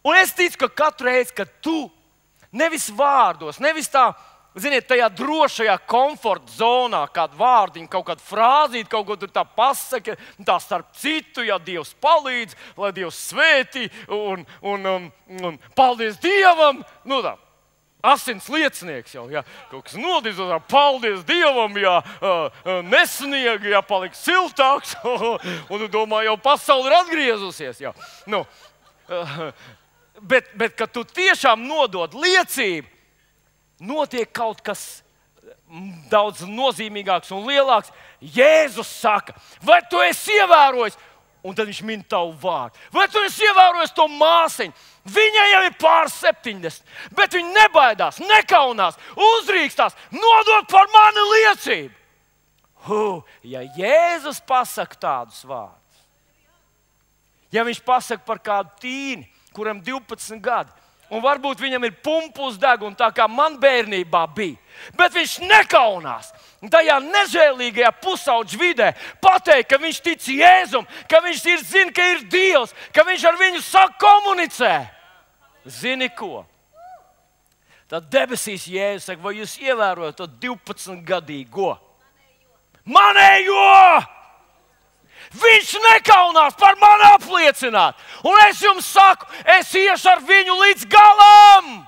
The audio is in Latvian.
Un es ticu, ka katru reizi, kad tu nevis vārdos, nevis tā, ziniet, tajā drošajā komforta zonā, kādu vārdiņu, kaut kādu frāzīti, kaut ko tur tā pasaka, tā starp citu, ja Dievs palīdz, lai Dievs svētī un paldies Dievam, nu tā. Asins liecinieks jau, ja kaut kas nodizos, paldies Dievam, ja nesnieg, ja paliks siltāks, un tu domā, jau pasauli ir atgriezusies. Ja. Nu, bet, kad tu tiešām nodod liecību, notiek kaut kas daudz nozīmīgāks un lielāks. Jēzus saka, vai tu esi ievērojis? Un tad viņš min tavu vārdu. Vai tu esi ievērojis to māsiņu? Viņai jau ir pār 70, bet viņa nebaidās, nekaunās, uzrīkstās, nodod par mani liecību. Ja Jēzus pasaka tādus vārdus, ja viņš pasaka par kādu tīni, kuram 12 gadi, un varbūt viņam ir pumpa uz deguna, tā kā man bērnībā bija, bet viņš nekaunās tajā nežēlīgajā pusaudža vidē pateikt, ka viņš tic Jēzum, ka viņš zina, ka ir Dievs, ka viņš ar viņu komunicē. Zini ko? Tad debesīs Jēzus saka, vai jūs ievērojat to 12-gadīgo? Manējo! Viņš nekaunās par mani apliecināt. Un es jums saku, es iešu ar viņu līdz galam.